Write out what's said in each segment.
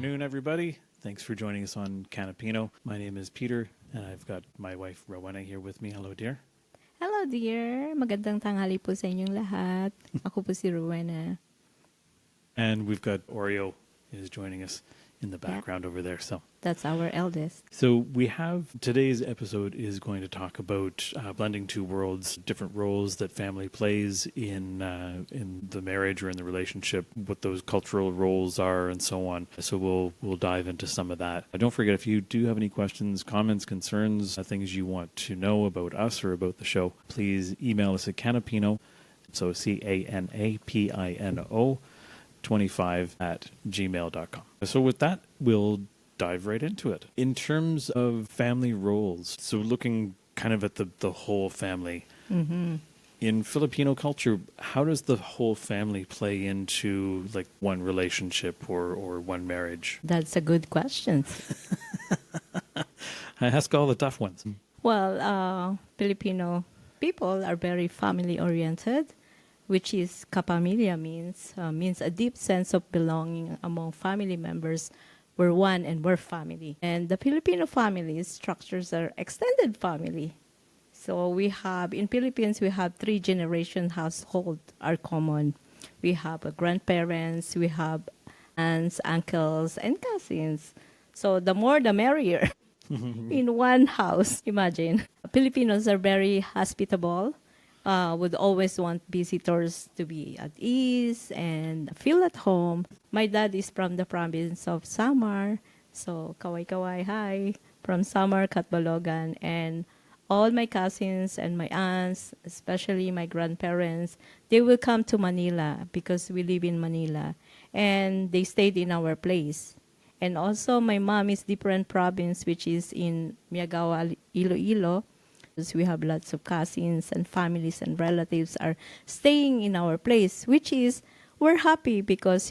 afternoon, everybody. Thanks for joining us on Canapino. My name is Peter, and I've got my wife, Rowena, here with me. Hello, dear. Hello dear, magandang tanghali po sa inyong lahat. Ako po si Rowena. And we've got Oreo is joining us in the Yeah. background over there. That's our eldest. So we have today's episode is going to talk about blending two worlds, different roles that family plays in the marriage or in the relationship, what those cultural roles are, and so on. So we'll dive into some of that. Don't forget, if you do have any questions, comments, concerns, things you want to know about us or about the show, please email us at Canapino. So CANAPINO 25@gmail.com. So with that, we'll dive right into it. In terms of family roles, so looking kind of at the whole family, in Filipino culture, how does the whole family play into like one relationship or one marriage? That's a good question. I ask all the tough ones. Well, Filipino people are very family oriented, which is kapamilya means a deep sense of belonging among family members. We're one and we're family. And the Filipino family structures are extended family. So in Philippines, we have 3-generation household are common. We have grandparents, we have aunts, uncles, and cousins. So the more the merrier in one house, imagine. Filipinos are very hospitable, would always want visitors to be at ease and feel at home. My dad is from the province of Samar, so kaway-kaway, hi, from Samar, Catbalogan, and all my cousins and my aunts, especially my grandparents, they will come to Manila because we live in Manila, and they stayed in our place. And also my mom is different province, which is in Miagawa, Iloilo. We have lots of cousins and families and relatives are staying in our place, which is, we're happy because,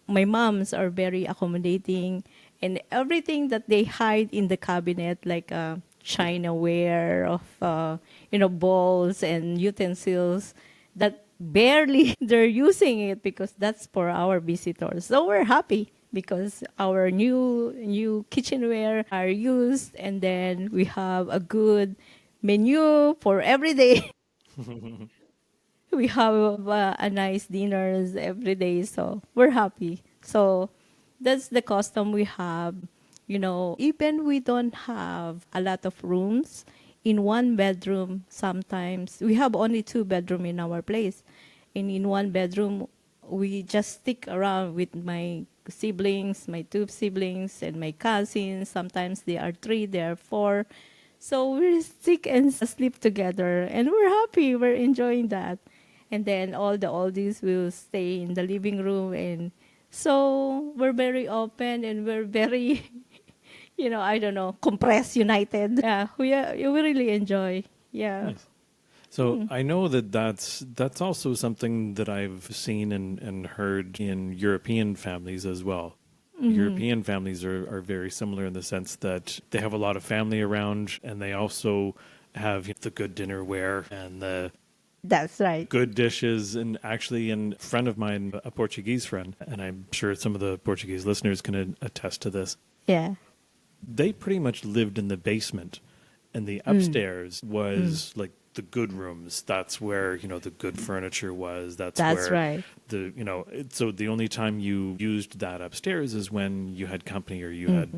my moms are very accommodating, and everything that they hide in the cabinet, like chinaware of, bowls and utensils, that barely they're using it because that's for our visitors. So we're happy because our new kitchenware are used, and then we have a good menu for every day. We have a nice dinners every day, so we're happy. So that's the custom we have. Even we don't have a lot of rooms in one bedroom. Sometimes we have only 2 bedroom in our place, and in one bedroom we just stick around with my siblings, my 2 siblings, and my cousins. Sometimes they are 3, they are 4. So we stick and sleep together, and we're happy. We're enjoying that. And then all the oldies will stay in the living room, and so we're very open and we're very, I don't know, compressed, united. Yeah, we really enjoy. Yeah. Nice. So I know that's also something that I've seen and heard in European families as well. European families are very similar in the sense that they have a lot of family around, and they also have the good dinnerware and the That's right. good dishes. And actually, a friend of mine, a Portuguese friend, and I'm sure some of the Portuguese listeners can attest to this, Yeah. they pretty much lived in the basement, and the upstairs was like the good rooms. That's where the good furniture was. That's where right. so the only time you used that upstairs is when you had company or you had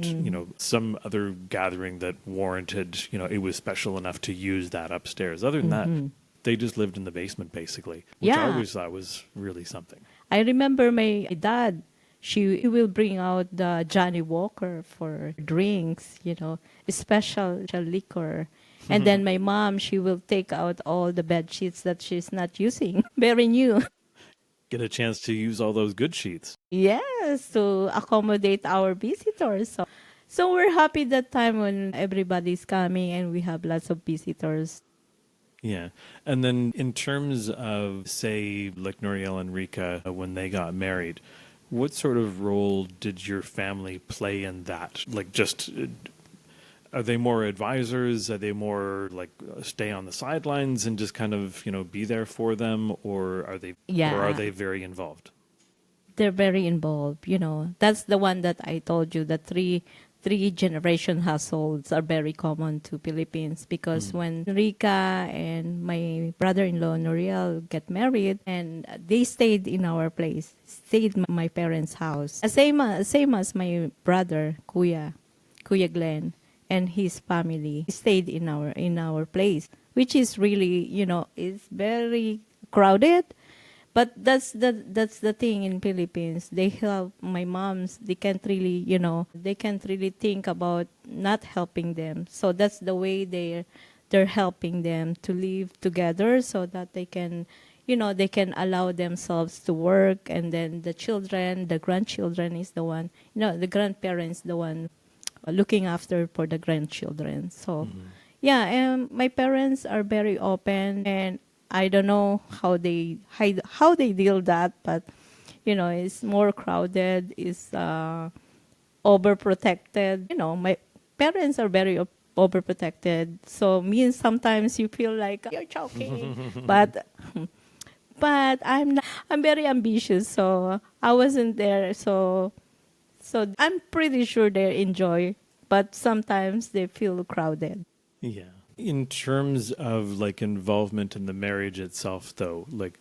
some other gathering that warranted it was special enough to use that upstairs. Other than that, they just lived in the basement basically, which I Yeah. always thought was really something. I remember my dad, he will bring out the Johnny Walker for drinks, special liquor. And then my mom, she will take out all the bed sheets that she's not using. Very new. Get a chance to use all those good sheets. Yes, to accommodate our visitors. So we're happy that time when everybody's coming and we have lots of visitors. Yeah. And then in terms of, say, like Noriel and Rika, when they got married, what sort of role did your family play in that? Like, just, are they more advisors? Are they more like stay on the sidelines and just kind of, be there for them? Or are they Yeah. very involved? they're very involved. That's the one that I told you. The three generation households are very common to Philippines, because when Rika and my brother-in-law Noriel get married, and they stayed in our place, stayed in my parents' house. Same as my brother Kuya Glenn and his family stayed in our place, which is really, is very crowded. But that's the thing in Philippines. They help my moms. They can't really think about not helping them. So that's the way they're helping them to live together, so that they can allow themselves to work, and then the grandchildren is the one, the grandparents, the one looking after for the grandchildren. So, yeah, and my parents are very open, and I don't know how they deal that, but it's more crowded, it's overprotected. My parents are very overprotected, so means sometimes you feel like you're choking, but I'm not, I'm very ambitious, so I wasn't there, so I'm pretty sure they enjoy, but sometimes they feel crowded. Yeah. In terms of like involvement in the marriage itself, though, like,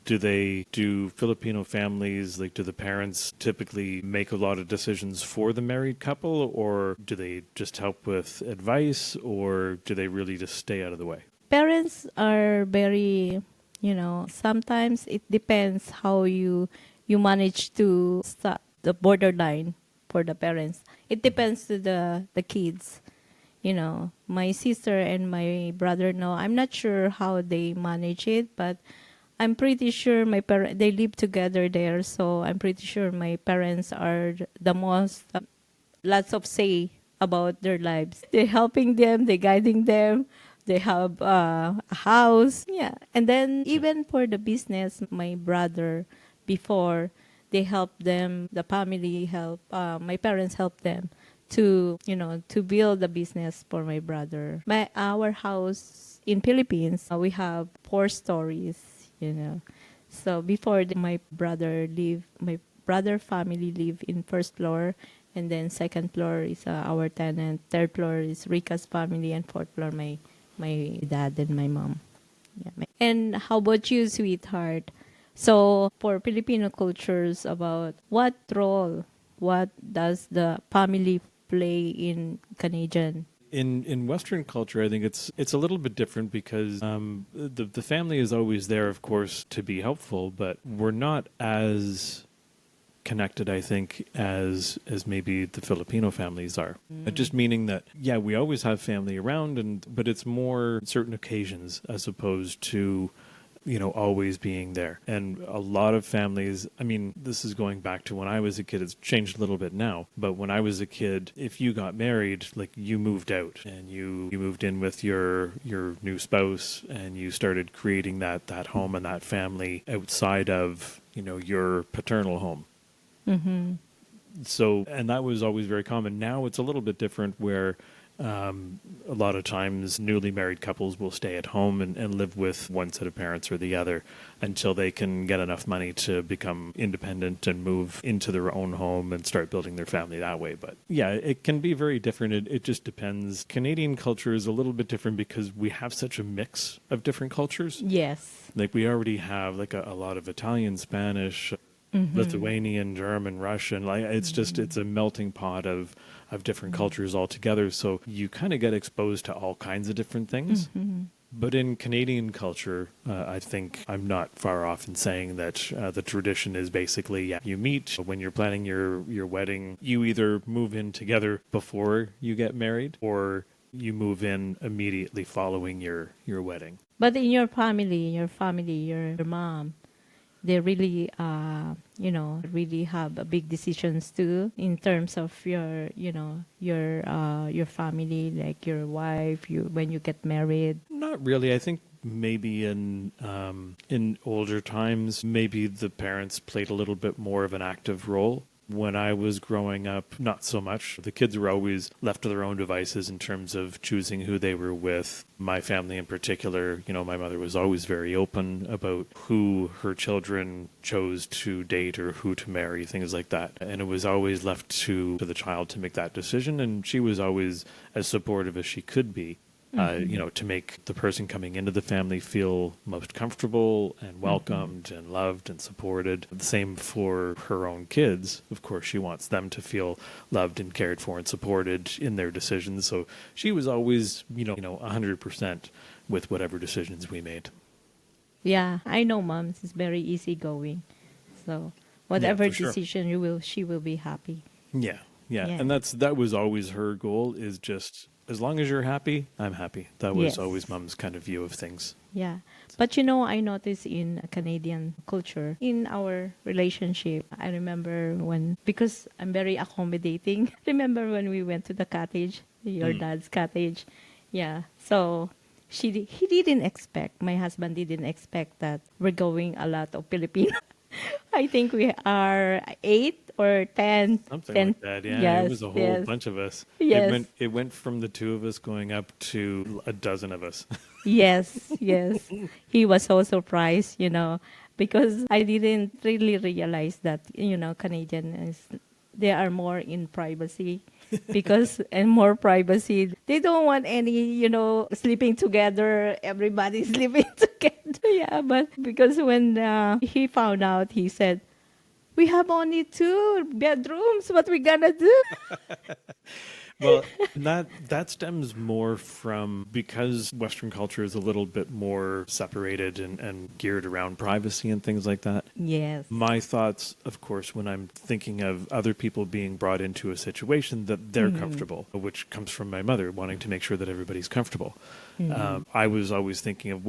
do Filipino families, like, do the parents typically make a lot of decisions for the married couple, or do they just help with advice, or do they really just stay out of the way? Parents are very, sometimes it depends how you manage to stop the borderline for the parents. It depends to the kids. My sister and my brother, no, I'm not sure how they manage it, but I'm pretty sure they live together there, so I'm pretty sure my parents are the most lots of say about their lives. They're helping them, they're guiding them. They have a house, yeah. And then even for the business, my brother before they help them, the family help. My parents help them to build the business for my brother. Our house in Philippines, we have 4 stories. So before my brother family live in first floor, and then second floor is our tenant, third floor is Rika's family, and fourth floor my dad and my mom. Yeah. And how about you, sweetheart? So for Filipino cultures, about what does the family play in Canadian? In Western culture, I think it's a little bit different because the family is always there, of course, to be helpful, but we're not as connected, I think, as maybe the Filipino families are. Just meaning that, yeah, we always have family around, but it's more certain occasions as opposed to always being there. And a lot of families, I mean, this is going back to when I was a kid. It's changed a little bit now, but when I was a kid, if you got married, like, you moved out and you moved in with your new spouse, and you started creating that home and that family outside of your paternal home. Mm-hmm. So, and that was always very common. Now it's a little bit different, where a lot of times newly married couples will stay at home and live with one set of parents or the other until they can get enough money to become independent and move into their own home and start building their family that way. But yeah, it can be very different. It just depends. Canadian culture is a little bit different because we have such a mix of different cultures. Yes. Like, we already have like a lot of Italian, Spanish, Lithuanian, German, Russian. Like, it's a melting pot of different cultures altogether. So you kind of get exposed to all kinds of different things. But in Canadian culture, I think I'm not far off in saying that the tradition is basically, yeah, you meet when you're planning your wedding. You either move in together before you get married, or you move in immediately following your wedding. But in your family, your mom, they really, really have a big decisions too in terms of your family, like your wife, when you get married. Not really. I think maybe in older times, maybe the parents played a little bit more of an active role. When I was growing up, not so much. The kids were always left to their own devices in terms of choosing who they were with. My family in particular, my mother was always very open about who her children chose to date or who to marry, things like that. And it was always left to the child to make that decision. And she was always as supportive as she could be. To make the person coming into the family feel most comfortable and welcomed and loved and supported. The same for her own kids. Of course, she wants them to feel loved and cared for and supported in their decisions. So she was always, 100% with whatever decisions we made. Yeah, I know moms is very easygoing. So whatever for sure. decision she will be happy. Yeah. Yeah. And that was always her goal, is just as long as you're happy, I'm happy. That was Yes. always mom's kind of view of things. Yeah. But I noticed in Canadian culture, in our relationship, I remember because I'm very accommodating. Remember when we went to the cottage, your dad's cottage? Yeah. So he didn't expect, my husband didn't expect that we're going a lot of Filipino. I think we are 8 or 10. Something 10. like that, yeah. Yes, It was a whole yes. bunch of us. Yes. It went from the two of us going up to a dozen of us. Yes, yes. He was so surprised, because I didn't really realize that, Canadians, they are more in privacy and more privacy. They don't want any, sleeping together, everybody sleeping together. Yeah, but because when he found out, he said, we have only 2 bedrooms. What we gonna do? Well, that stems more from, because Western culture is a little bit more separated and geared around privacy and things like that. Yes. My thoughts, of course, when I'm thinking of other people being brought into a situation that they're comfortable, which comes from my mother wanting to make sure that everybody's comfortable. I was always thinking of,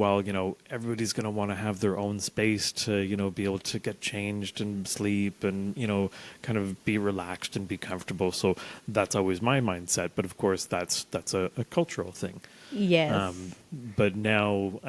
everybody's going to want to have their own space to, be able to get changed and sleep and, kind of be relaxed and be comfortable. So that's always my mindset. But of course, that's a cultural thing. Yes. But now,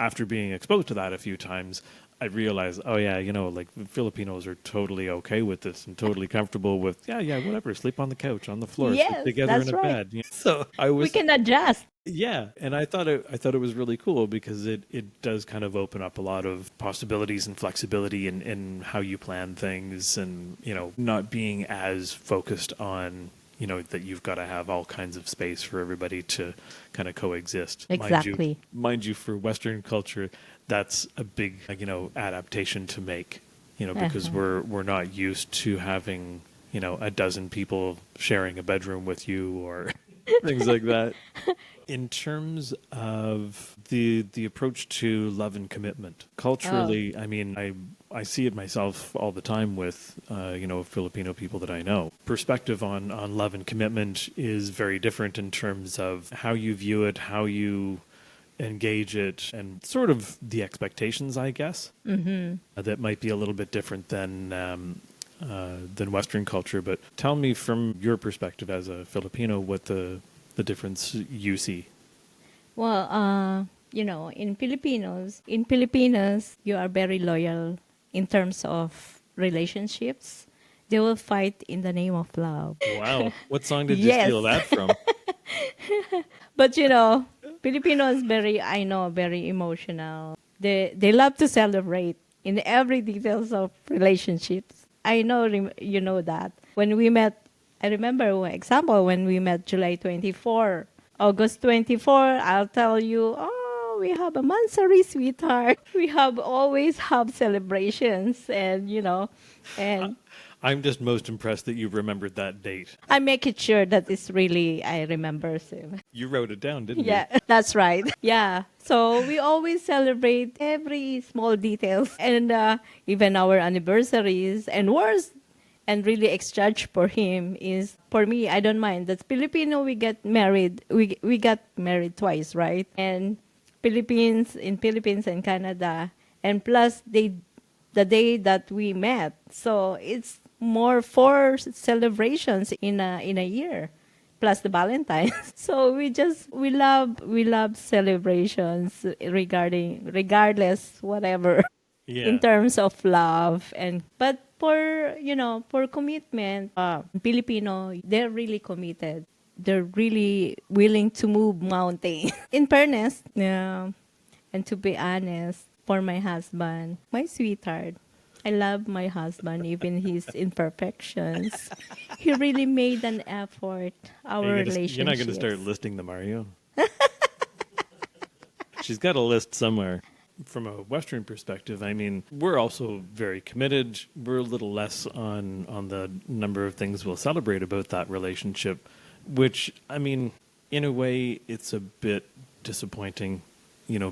after being exposed to that a few times, I realized, like Filipinos are totally okay with this and totally comfortable with, whatever, sleep on the couch, on the floor, Yes, sleep together that's in a right. bed. So I was, We can adjust. yeah, and I thought it was really cool because it does kind of open up a lot of possibilities and flexibility in how you plan things, and not being as focused on that you've got to have all kinds of space for everybody to kind of coexist. Exactly. Mind you, for Western culture, that's a big adaptation to make. Because we're not used to having a dozen people sharing a bedroom with you or things like that. In terms of the approach to love and commitment, culturally, I see it myself all the time with Filipino people that I know. Perspective on love and commitment is very different in terms of how you view it, how you engage it, and sort of the expectations, I guess, that might be a little bit different than Western culture. But tell me, from your perspective as a Filipino, what the difference you see. Well, in Filipinos, you are very loyal in terms of relationships. They will fight in the name of love. Wow. What song did you Yes. steal that from? But Filipinos very emotional. They love to celebrate in every details of relationships. I know you know that. When we met, I remember one example when we met July 24, August 24, I'll tell you, oh, we have a mansari, sweetheart. We always have celebrations and I'm just most impressed that you remembered that date. I make it sure that it's really, I remember soon. You wrote it down, didn't you? Yeah, that's right. Yeah. So we always celebrate every small details and even our anniversaries and worse and really exchange for him is, for me, I don't mind. That's Filipino, we get married. We got married twice, right? And Philippines and Canada. And plus the day that we met. So it's more 4 celebrations in a year, plus the Valentine's. So we love celebrations regardless whatever. in Yeah. terms of love. And but for for commitment, Filipino, they're really committed. They're really willing to move mountains. In fairness, yeah, and to be honest, for my husband, my sweetheart, I love my husband, even his imperfections. He really made an effort, Are our you gonna? You're not gonna start relationships. listing them, are you? She's got a list somewhere. From a Western perspective, I mean, we're also very committed. We're a little less on the number of things we'll celebrate about that relationship, which, I mean, in a way, it's a bit disappointing,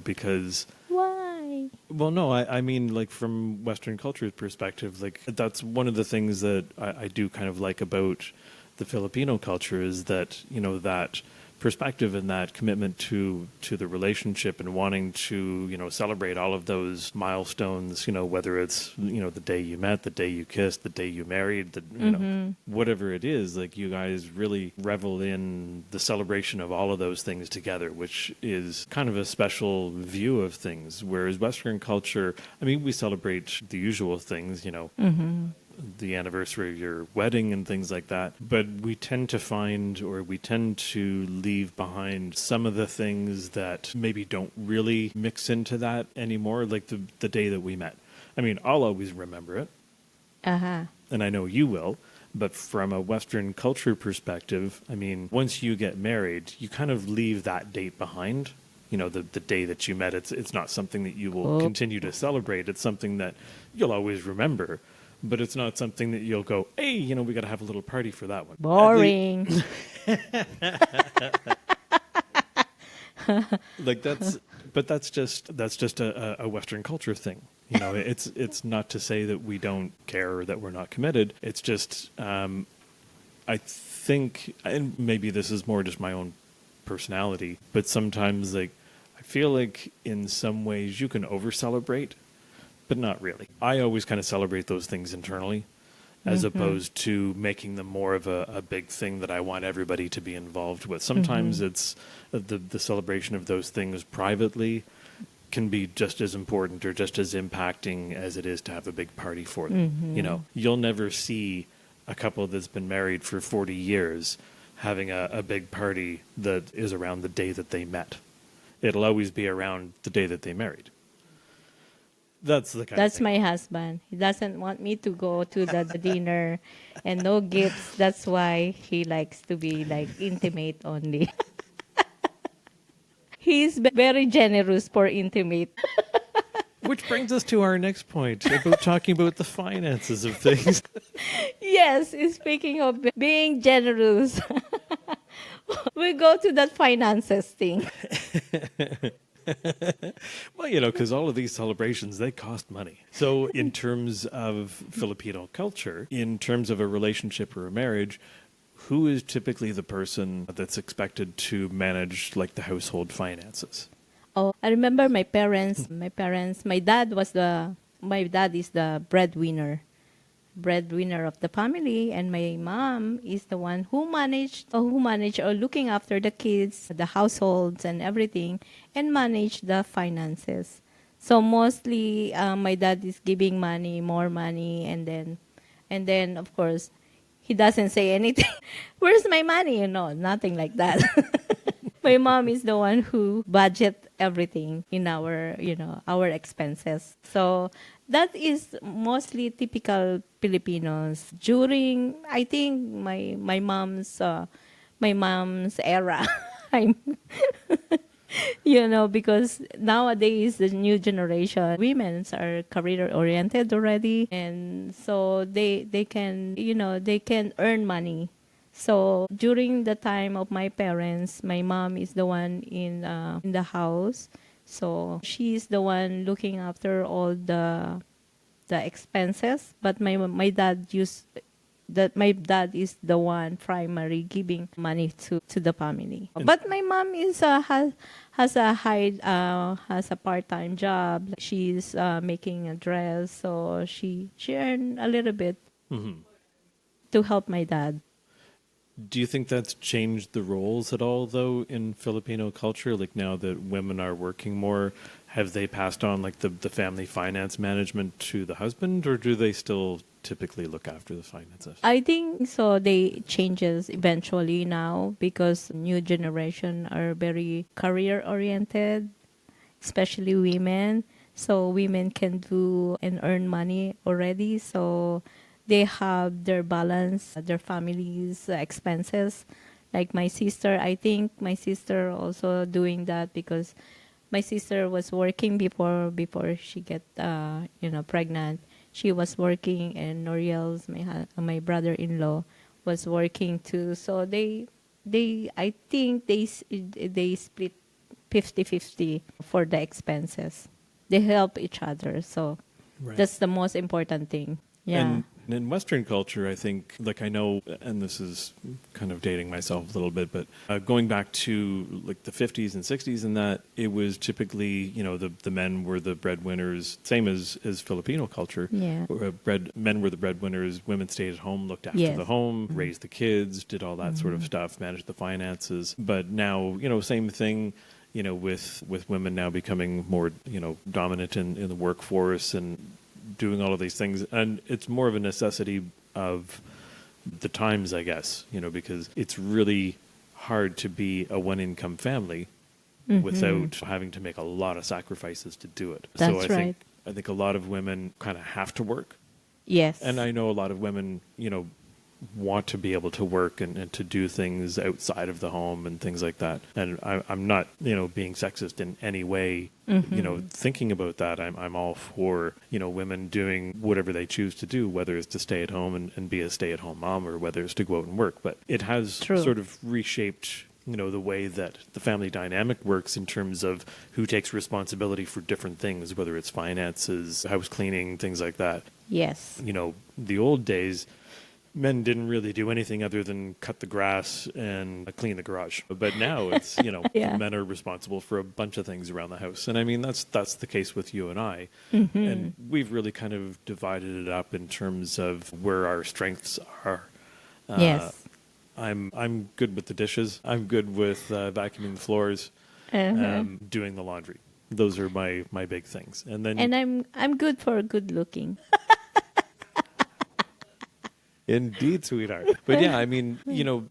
because, Why? well, no, I mean, like, from Western culture's perspective, like, that's one of the things that I do kind of like about the Filipino culture is that, that perspective and that commitment to the relationship and wanting to celebrate all of those milestones, whether it's the day you met, the day you kissed, the day you married, the whatever it is, like you guys really revel in the celebration of all of those things together, which is kind of a special view of things. Whereas Western culture, I mean, we celebrate the usual things, the anniversary of your wedding and things like that. But we tend to find, or we tend to leave behind some of the things that maybe don't really mix into that anymore, like the day that we met. I mean, I'll always remember it, Uh-huh. and I know you will. But from a Western culture perspective, I mean, once you get married, you kind of leave that date behind. The day that you met, it's not something that you will Oh, continue to celebrate. It's something that you'll always remember, but it's not something that you'll go, hey, we got to have a little party for that one. boring. Like but that's just a Western culture thing. It's not to say that we don't care or that we're not committed. It's just, I think, and maybe this is more just my own personality, but sometimes like I feel like in some ways you can over celebrate, but not really. I always kind of celebrate those things internally as opposed to making them more of a big thing that I want everybody to be involved with. Sometimes it's the celebration of those things privately can be just as important or just as impacting as it is to have a big party for them. You'll never see a couple that's been married for 40 years having a big party that is around the day that they met. It'll always be around the day that they married. That's the kind of That's thing. my husband. He doesn't want me to go to the dinner and no gifts. That's why he likes to be like intimate only. He's very generous for intimate. Which brings us to our next point about talking about the finances of things. Yes, speaking of being generous, we go to that finances thing. Well, because all of these celebrations, they cost money. So in terms of Filipino culture, in terms of a relationship or a marriage, who is typically the person that's expected to manage like the household finances? Oh, I remember my parents. My dad was my dad is the breadwinner of the family, and my mom is the one who managed or looking after the kids, the households and everything, and manage the finances. So mostly my dad is giving more money, and then of course he doesn't say anything. Where's my money? Nothing like that. My mom is the one who budget everything in our expenses. So that is mostly typical Filipinos during, I think, my mom's era. I'm because nowadays the new generation women are career oriented already, and so they can earn money. So during the time of my parents, my mom is the one in the house, so she's the one looking after all the expenses, but my dad is the one primary giving money to the family. And But my mom is has a part-time job. She's making a dress, so she earned a little bit mhm. to help my dad. Do you think that's changed the roles at all, though, in Filipino culture? Like now that women are working more, have they passed on like the family finance management to the husband, or do they still typically look after the finances? I think so. They changes eventually now because new generation are very career oriented, especially women. So women can do and earn money already. So they have their balance, their family's expenses. Like my sister, I think my sister also doing that because my sister was working before she get pregnant. She was working, and Noriel's my brother-in-law was working too. So they I think they split 50-50 for the expenses. They help each other. So Right. that's the most important thing. Yeah. And in Western culture, I think, like I know, and this is kind of dating myself a little bit, but going back to like the 50s and 60s and that, it was typically, the men were the breadwinners, same as Filipino culture. Yeah. Where men were the breadwinners, women stayed at home, looked after Yes. the home, raised the kids, did all that sort of stuff, managed the finances. But now, same thing. With women now becoming more, dominant in the workforce and doing all of these things. And it's more of a necessity of the times, I guess, because it's really hard to be a one-income family without having to make a lot of sacrifices to do it. That's so right. I think a lot of women kind of have to work. Yes. And I know a lot of women, want to be able to work and to do things outside of the home and things like that. And I'm not, being sexist in any way, thinking about that. I'm all for, women doing whatever they choose to do, whether it's to stay at home and be a stay-at-home mom or whether it's to go out and work. But it has True. sort of reshaped the way that the family dynamic works in terms of who takes responsibility for different things, whether it's finances, house cleaning, things like that. Yes. The old days, men didn't really do anything other than cut the grass and clean the garage. But now it's, Yeah. men are responsible for a bunch of things around the house. And I mean, that's the case with you and I. And we've really kind of divided it up in terms of where our strengths are. Yes. I'm good with the dishes. I'm good with vacuuming the floors, doing the laundry. Those are my big things. And then I'm good for good looking. Indeed, sweetheart. But yeah, I mean,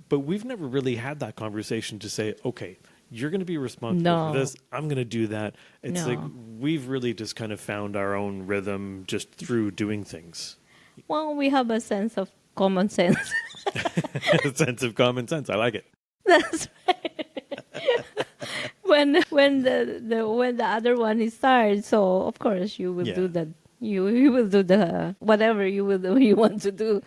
but we've never really had that conversation to say, okay, you're going to be responsible for this. I'm going to do that. It's No. like we've really just kind of found our own rhythm just through doing things. Well, we have a sense of common sense. A sense of common sense. I like it. That's right. when the other one is tired, so of course you will Yeah. do that. You will do the whatever you want to do.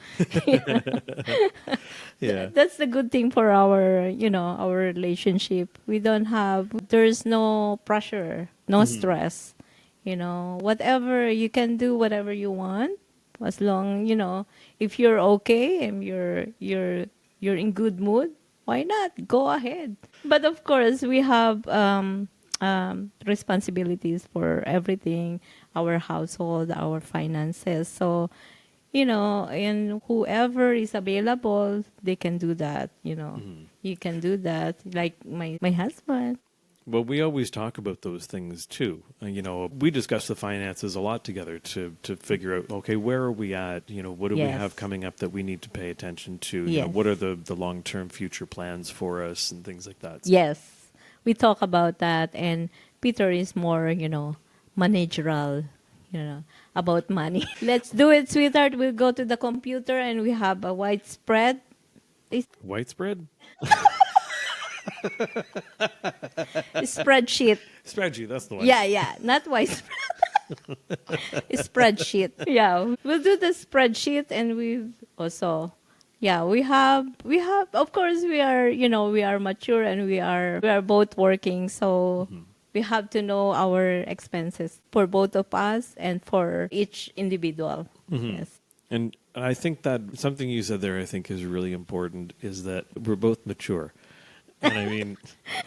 Yeah. That's the good thing for our relationship. There's no pressure, no stress. Whatever you can do, whatever you want, as long if you're okay and you're in good mood, why not go ahead? But of course, we have responsibilities for everything, our household, our finances. So, and whoever is available, they can do that. You can do that. Like my husband. Well, we always talk about those things too. We discuss the finances a lot together to figure out, okay, where are we at? What do we Yes. have coming up that we need to pay attention to? Yes. What are the long-term future plans for us and things like that. Yes, we talk about that, and Peter is more, managerial, about money. Let's do it, sweetheart. We'll go to the computer and we have a white spread. White spread? Spreadsheet. Spreadsheet, that's the one. Yeah, not white spread. Spreadsheet. Yeah, we'll do the spreadsheet, and we've also, yeah, we have. Of course, we are mature, and we are both working, so we have to know our expenses for both of us and for each individual. Yes. And I think that something you said there, I think, is really important, is that we're both mature. And I mean,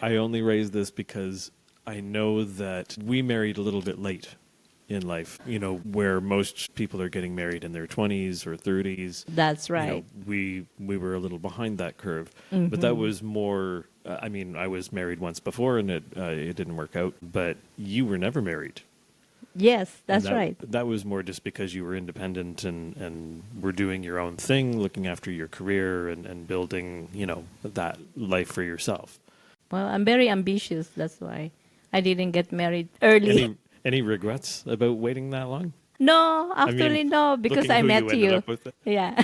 I only raise this because I know that we married a little bit late. in life, where most people are getting married in their 20s or 30s. That's right. We were a little behind that curve, but that was more. I was married once before, and it didn't work out. But you were never married. Yes, that's And right. that was more just because you were independent and were doing your own thing, looking after your career and building, that life for yourself. Well, I'm very ambitious. That's why I didn't get married early. Any regrets about waiting that long? No, actually, no, because looking I who met you ended you. up with. Yeah.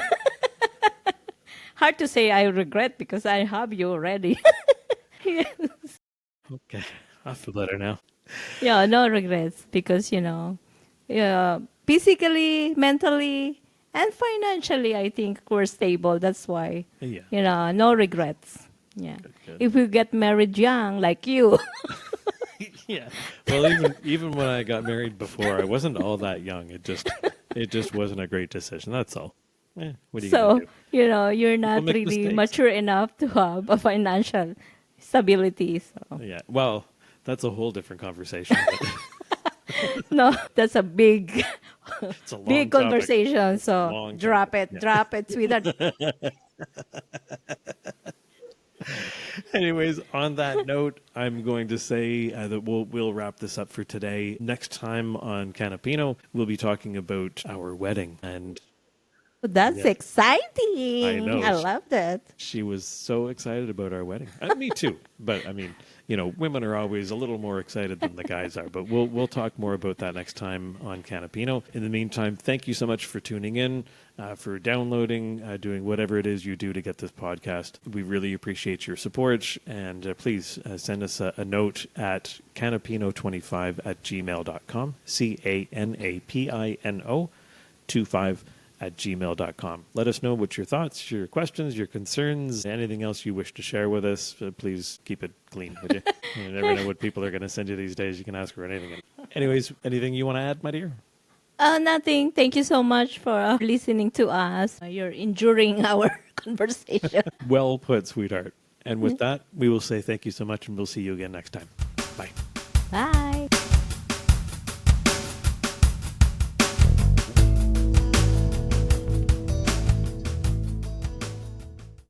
Hard to say I regret because I have you already. Okay, I feel better now. Yeah, no regrets because, yeah, physically, mentally, and financially, I think we're stable. That's why, Yeah. no regrets. Yeah. Good. If we get married young, like you. Yeah. Well, even when I got married before, I wasn't all that young. It just wasn't a great decision. That's all. What are you gonna So, do? you're People not make really mistakes. mature enough to have a financial stability. So, Yeah. Well, that's a whole different conversation. But no, that's a big, it's a long big topic. conversation. It's a So, long drop topic. it, Yeah. drop it, sweetheart. Anyways, on that note, I'm going to say that we'll wrap this up for today. Next time on Canapino, we'll be talking about our wedding. And That's yeah, I exciting. know I love that. she was so excited about our wedding. Me too. But women are always a little more excited than the guys are. But we'll talk more about that next time on Canapino. In the meantime, thank you so much for tuning in, for downloading, doing whatever it is you do to get this podcast. We really appreciate your support. And please send us a note at canapino25@gmail.com. CANAPINO25@gmail.com. Let us know what your thoughts, your questions, your concerns, anything else you wish to share with us. Please keep it clean, would you? You never know what people are going to send you these days. You can ask for anything. Anyways, anything you want to add, my dear? Nothing. Thank you so much for listening to us. You're enduring our conversation. Well put, sweetheart. And with that, we will say thank you so much, and we'll see you again next time. Bye. Bye.